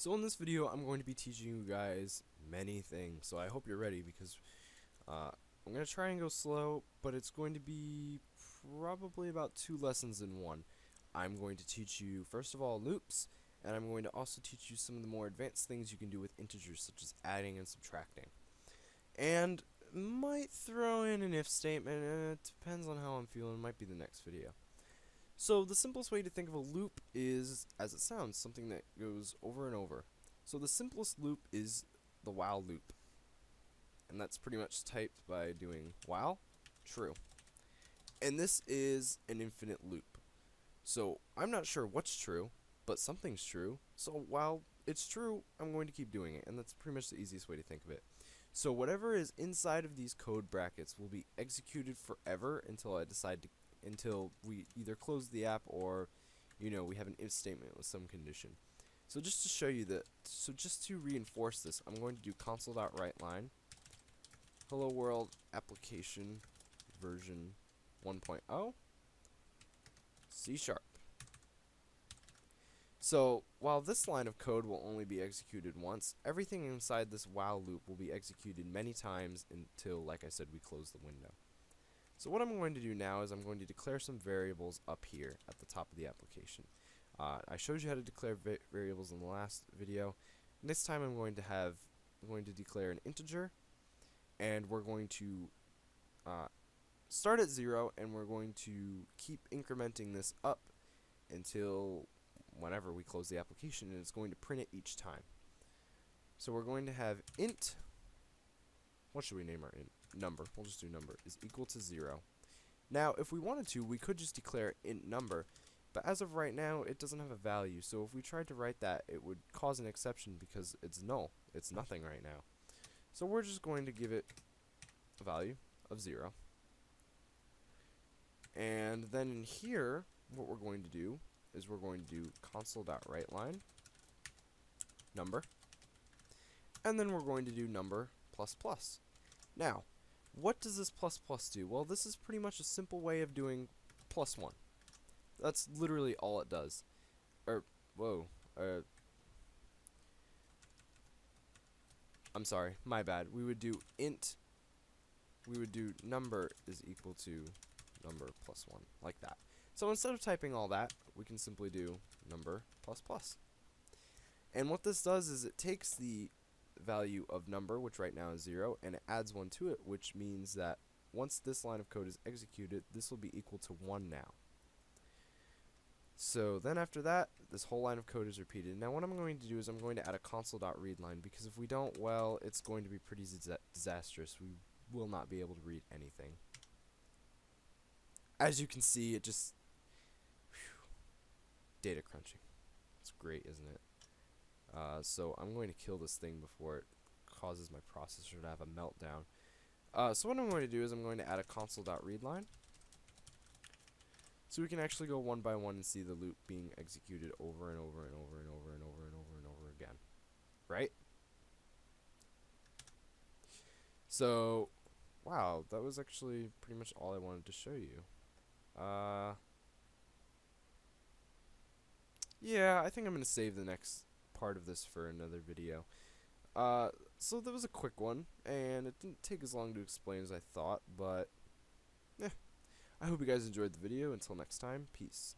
So in this video, I'm going to be teaching you guys many things. So I hope you're ready because I'm going to try and go slow, but it's going to be probably about 2 lessons in one. I'm going to teach you, first of all, loops, and I'm going to also teach you some of the more advanced things you can do with integers, such as adding and subtracting. And might throw in an if statement, it depends on how I'm feeling, might be the next video. So the simplest way to think of a loop is, as it sounds, something that goes over and over. So the simplest loop is the while loop. And that's pretty much typed by doing while true. And this is an infinite loop. So I'm not sure what's true, but something's true. So while it's true, I'm going to keep doing it. And that's pretty much the easiest way to think of it. So whatever is inside of these code brackets will be executed forever until we either close the app or, we have an if statement with some condition. So just to show you that, just to reinforce this, I'm going to do console.writeLine, hello world application version 1.0, C#. So while this line of code will only be executed once, everything inside this while loop will be executed many times until, like I said, we close the window. So what I'm going to do now is I'm going to declare some variables up here at the top of the application. I showed you how to declare variables in the last video. This time I'm going to declare an integer, and we're going to start at 0, and we're going to keep incrementing this up until whenever we close the application, and it's going to print it each time. So we're going to have int, what should we name our int? Number, we'll just do number, is equal to 0. Now, if we wanted to, we could just declare int number, but as of right now, it doesn't have a value, so if we tried to write that, it would cause an exception because it's null. It's nothing right now. So we're just going to give it a value of 0. And then in here, what we're going to do is we're going to do console.writeLine number, and then we're going to do number plus plus. Now, what does this plus plus do? Well, this is pretty much a simple way of doing plus 1. That's literally all it does. I'm sorry, my bad. We would do number is equal to number plus 1, like that. So instead of typing all that, we can simply do number plus plus. And what this does is it takes the value of number, which right now is 0, and it adds 1 to it, which means that once this line of code is executed, this will be equal to 1 now. So then after that, this whole line of code is repeated. Now what I'm going to do is I'm going to add a console.readLine, because if we don't, well, it's going to be pretty disastrous. We will not be able to read anything. As you can see, it just data crunching. It's great, isn't it? So I'm going to kill this thing before it causes my processor to have a meltdown. So what I'm going to do is I'm going to add a console.readLine, so we can actually go one by one and see the loop being executed over and over and over and over and over and over and over again. Right? So, wow, that was actually pretty much all I wanted to show you. Yeah, I think I'm going to save the next part of this for another video. So that was a quick one, and it didn't take as long to explain as I thought, but I hope you guys enjoyed the video. Until next time, peace.